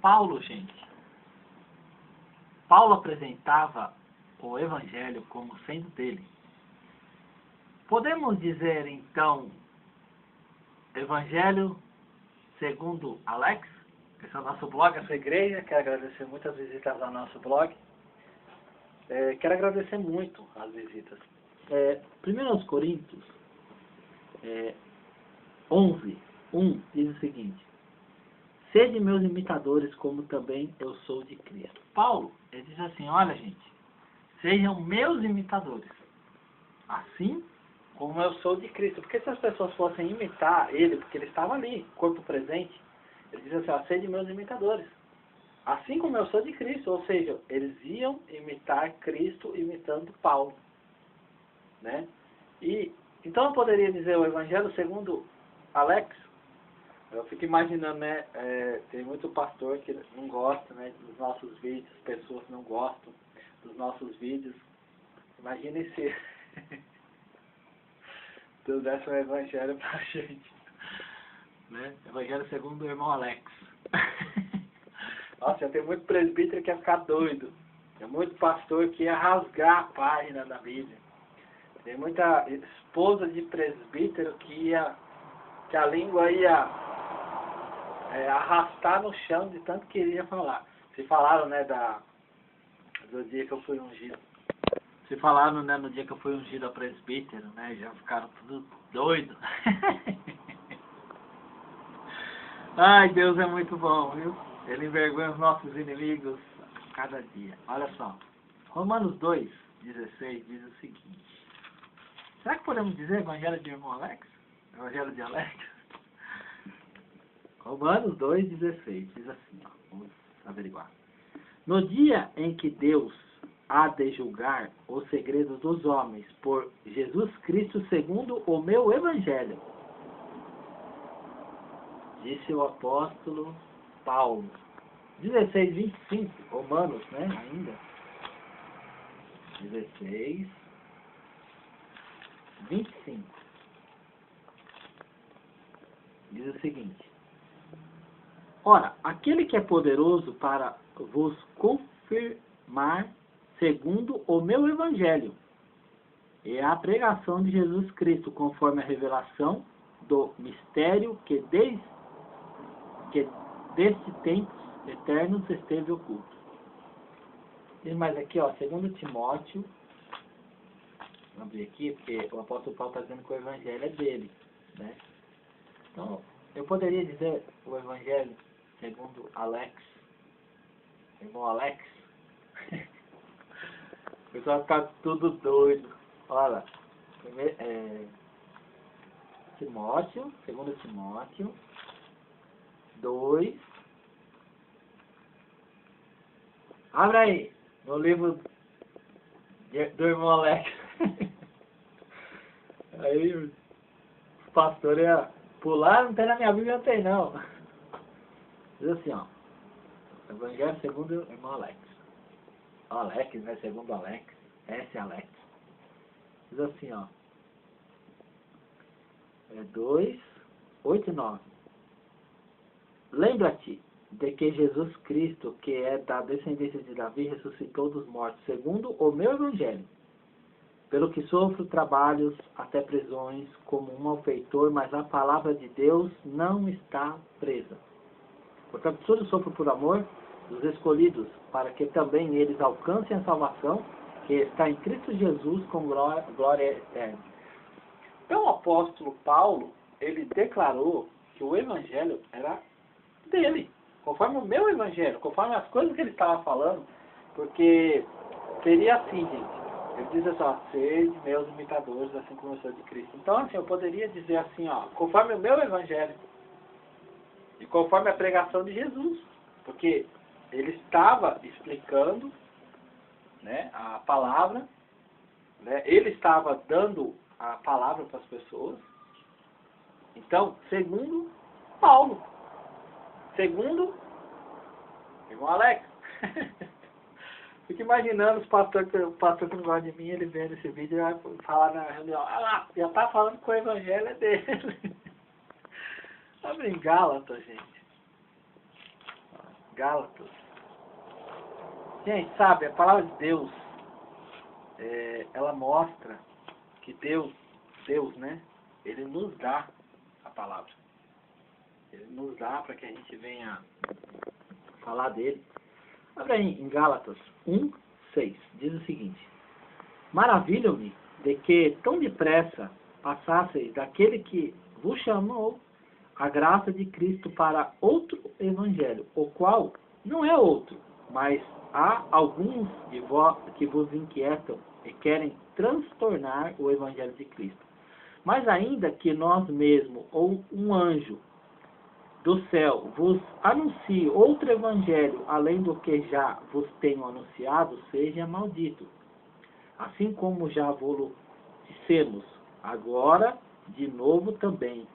Paulo, gente. Paulo apresentava o Evangelho como sendo dele. Podemos dizer, então, Evangelho segundo Alex? Esse é o nosso blog, essa igreja. Quero agradecer muitas visitas ao nosso blog. Quero agradecer muito as visitas. 1 Coríntios 11:1 diz o seguinte: sede meus imitadores, como também eu sou de Cristo. Paulo, ele diz assim: olha, gente, sejam meus imitadores, assim como eu sou de Cristo. Porque se as pessoas fossem imitar ele, porque ele estava ali, corpo presente, ele diz assim: ó, sede meus imitadores, assim como eu sou de Cristo. Ou seja, eles iam imitar Cristo imitando Paulo, né? E então eu poderia dizer o Evangelho segundo Alex. Eu fico imaginando, né? Tem muito pastor que não gosta, né, dos nossos vídeos, pessoas que não gostam dos nossos vídeos. Imagine se Deus desse um Evangelho pra gente, né? Evangelho segundo o irmão Alex. Nossa, tem muito presbítero que ia ficar doido. Tem muito pastor que ia rasgar a página da Bíblia. Tem muita esposa de presbítero que a língua ia arrastar no chão de tanto que iria falar. Se falaram, né, do dia que eu fui ungido. Se falaram, né, no dia que eu fui ungido a presbítero, né, já ficaram tudo doido. Ai, Deus é muito bom, viu? Ele envergonha os nossos inimigos a cada dia. Olha só, Romanos 2:16 diz o seguinte: será que podemos dizer Evangelho de irmão Alex? Evangelho de Alex? Romanos 2:16 diz assim, ó, vamos averiguar. No dia em que Deus há de julgar os segredos dos homens por Jesus Cristo segundo o meu Evangelho, disse o apóstolo Paulo. 16:25, Romanos, né, ainda. 16:25. Diz o seguinte: ora, aquele que é poderoso para vos confirmar segundo o meu Evangelho é a pregação de Jesus Cristo, conforme a revelação do mistério que desde tempos eternos esteve oculto. Tem mais aqui, ó, 2 Timóteo. Vou abrir aqui, porque o apóstolo Paulo está dizendo que o Evangelho é dele, né? Então, eu poderia dizer o Evangelho segundo Alex, irmão Alex. O pessoal fica tudo doido. Olha, Timóteo, 2 Timóteo 2. Abre aí, no livro do irmão Alex. Aí os pastores iam pular, não tem na minha Bíblia, não tem não. Diz assim, ó, Evangelho segundo o irmão Alex. Alex, né, segundo Alex, Alex. Diz assim, ó, 2, 8 e 9. Lembra-te de que Jesus Cristo, que é da descendência de Davi, ressuscitou dos mortos, segundo o meu Evangelho, pelo que sofro trabalhos até prisões, como um malfeitor, mas a palavra de Deus não está presa. Portanto, tudo sofro por amor dos escolhidos, para que também eles alcancem a salvação que está em Cristo Jesus com glória eterna. Então, o apóstolo Paulo, ele declarou que o Evangelho era dele, conforme o meu Evangelho, conforme as coisas que ele estava falando, porque seria assim, gente. Ele diz assim, ó, sede meus imitadores, assim como eu sou de Cristo. Então, assim, eu poderia dizer assim, ó, conforme o meu Evangelho e conforme a pregação de Jesus, porque ele estava explicando, né, a palavra, né, ele estava dando a palavra para as pessoas. Então, segundo Paulo, segundo irmão Alex. Fico imaginando o pastor que não gosta de mim, ele vendo esse vídeo e vai falar na reunião: ah lá, já está falando que o Evangelho é dele. Abre em Gálatas, gente. Gálatas. Gente, sabe, a palavra de Deus, ela mostra que Deus, né, Ele nos dá a palavra. Ele nos dá para que a gente venha falar dele. Abra aí em Gálatas 1:6, diz o seguinte: Maravilham-me de que tão depressa passasseis daquele que vos chamou a graça de Cristo para outro evangelho, o qual não é outro, mas há alguns de vós que vos inquietam e querem transtornar o evangelho de Cristo. Mas ainda que nós mesmos, ou um anjo do céu, vos anuncie outro evangelho, além do que já vos tenho anunciado, seja maldito. Assim como já vos dissemos, agora de novo também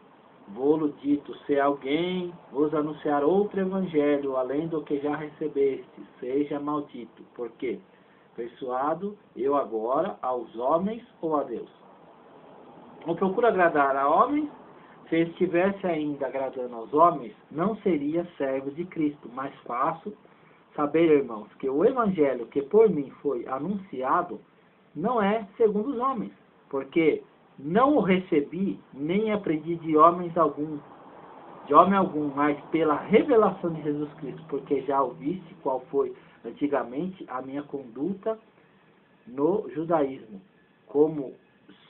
vou-lo dito, se alguém vos anunciar outro evangelho, além do que já recebeste, seja maldito. Por quê? Persuado eu agora aos homens ou a Deus? Não procuro agradar a homens. Se estivesse ainda agradando aos homens, não seria servo de Cristo. Mas faço saber, irmãos, que o evangelho que por mim foi anunciado não é segundo os homens, porque não o recebi, nem aprendi de homem algum, mas pela revelação de Jesus Cristo, porque já ouviste qual foi antigamente a minha conduta no judaísmo, como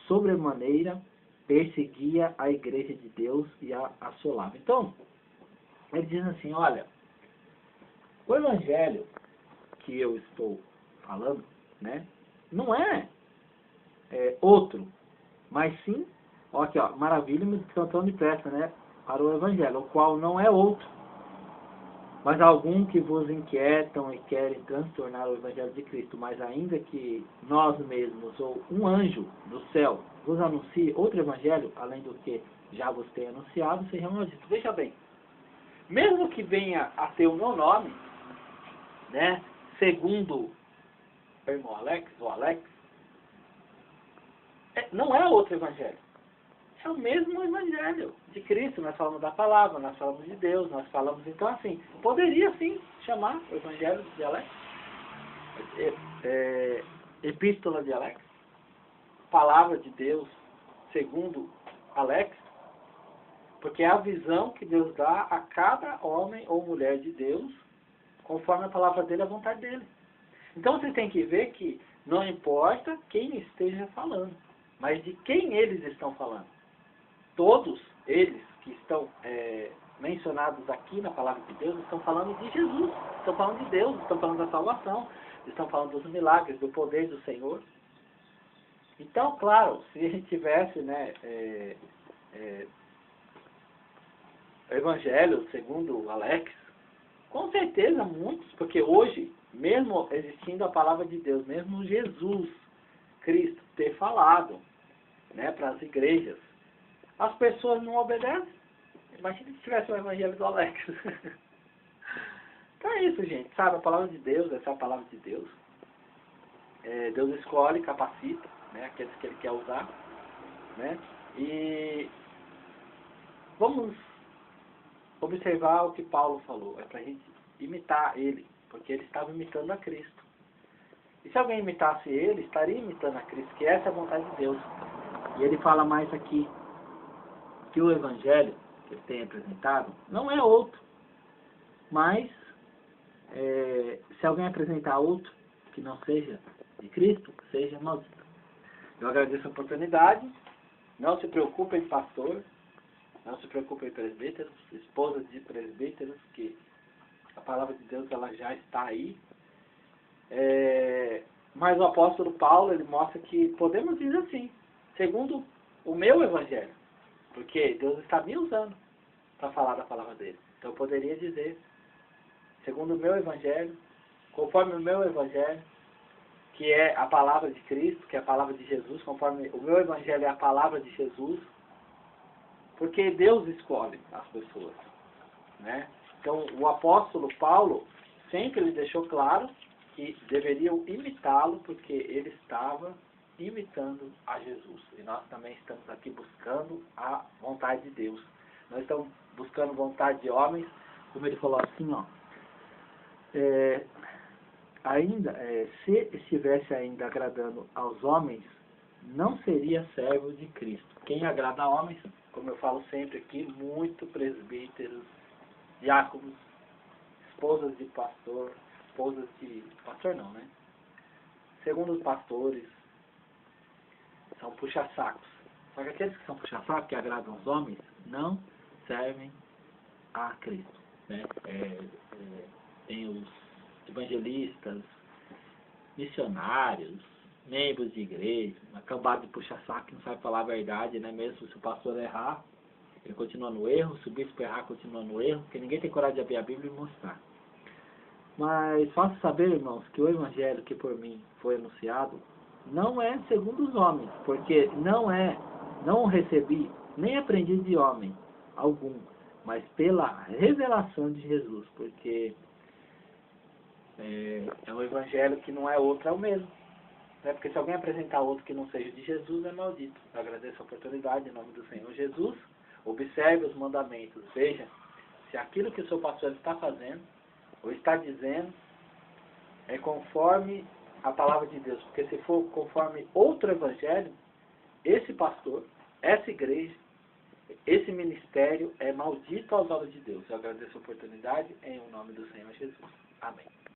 sobremaneira perseguia a igreja de Deus e a assolava. Então, ele diz assim, olha, o evangelho que eu estou falando, né, não é outro, mas sim, ó, aqui, ó, maravilha-me de tão depressa, né, para o evangelho, o qual não é outro, mas algum que vos inquietam e querem transtornar o evangelho de Cristo. Mas ainda que nós mesmos, ou um anjo do céu, vos anuncie outro evangelho, além do que já vos tem anunciado, seja maldito. Veja bem, mesmo que venha a ter o meu nome, né, segundo o irmão Alex, ou Alex, não é outro evangelho. É o mesmo evangelho de Cristo. Nós falamos da palavra, nós falamos de Deus, nós falamos, então assim, poderia sim chamar o evangelho de Alex, epístola de Alex, palavra de Deus segundo Alex, porque é a visão que Deus dá a cada homem ou mulher de Deus, conforme a palavra dele, a vontade dele. Então você tem que ver que não importa quem esteja falando, mas de quem eles estão falando. Todos eles que estão mencionados aqui na palavra de Deus estão falando de Jesus, estão falando de Deus, estão falando da salvação, estão falando dos milagres, do poder do Senhor. Então, claro, se a gente tivesse, né, Evangelho segundo Alex, com certeza muitos, porque hoje, mesmo existindo a palavra de Deus, mesmo Jesus Cristo ter falado, né, para as igrejas, as pessoas não obedecem. Imagina se tivesse o evangelho do Alex. Então é isso, gente. Sabe, a palavra de Deus, essa é a palavra de Deus. Deus escolhe, capacita, né, aqueles que Ele quer usar. Né? E vamos observar o que Paulo falou. É para a gente imitar ele, porque ele estava imitando a Cristo. E se alguém imitasse ele, estaria imitando a Cristo, que essa é a vontade de Deus. E ele fala mais aqui, que o evangelho que ele tem apresentado não é outro, mas se alguém apresentar outro que não seja de Cristo, seja maldito. Eu agradeço a oportunidade. Não se preocupem, pastor, não se preocupem, presbíteros, esposas de presbíteros, que a palavra de Deus ela já está aí. Mas o apóstolo Paulo ele mostra que podemos dizer assim, segundo o meu evangelho, porque Deus está me usando para falar da palavra dele. Então eu poderia dizer, segundo o meu evangelho, conforme o meu evangelho, que é a palavra de Cristo, que é a palavra de Jesus, conforme o meu evangelho é a palavra de Jesus, porque Deus escolhe as pessoas, né? Então o apóstolo Paulo sempre ele deixou claro que deveriam imitá-lo, porque ele estava imitando a Jesus. E nós também estamos aqui buscando a vontade de Deus. Nós estamos buscando vontade de homens, como ele falou assim, ó, É, se estivesse ainda agradando aos homens, não seria servo de Cristo. Quem agrada a homens, como eu falo sempre aqui, muito presbíteros, diáconos, esposas de pastor, esposas de pastor não, né? Segundo os pastores, são puxa-sacos. Só que aqueles que são puxa-sacos, que agradam aos homens, não servem a Cristo, né? Tem os evangelistas, missionários, membros de igreja, acabado de puxa-saco que não sabe falar a verdade, né? Mesmo se o pastor errar, ele continua no erro, se o bispo errar, continua no erro, porque ninguém tem coragem de abrir a Bíblia e mostrar. Mas faço saber, irmãos, que o evangelho que por mim foi anunciado não é segundo os homens, porque não o recebi, nem aprendi de homem algum, mas pela revelação de Jesus, porque é um evangelho que não é outro, é o mesmo. Né? Porque se alguém apresentar outro que não seja de Jesus, é maldito. Eu agradeço a oportunidade em nome do Senhor Jesus. Observe os mandamentos. Veja se aquilo que o seu pastor está fazendo ou está dizendo é conforme a palavra de Deus. Porque se for conforme outro evangelho, esse pastor, essa igreja, esse ministério é maldito aos olhos de Deus. Eu agradeço a oportunidade em nome do Senhor Jesus. Amém.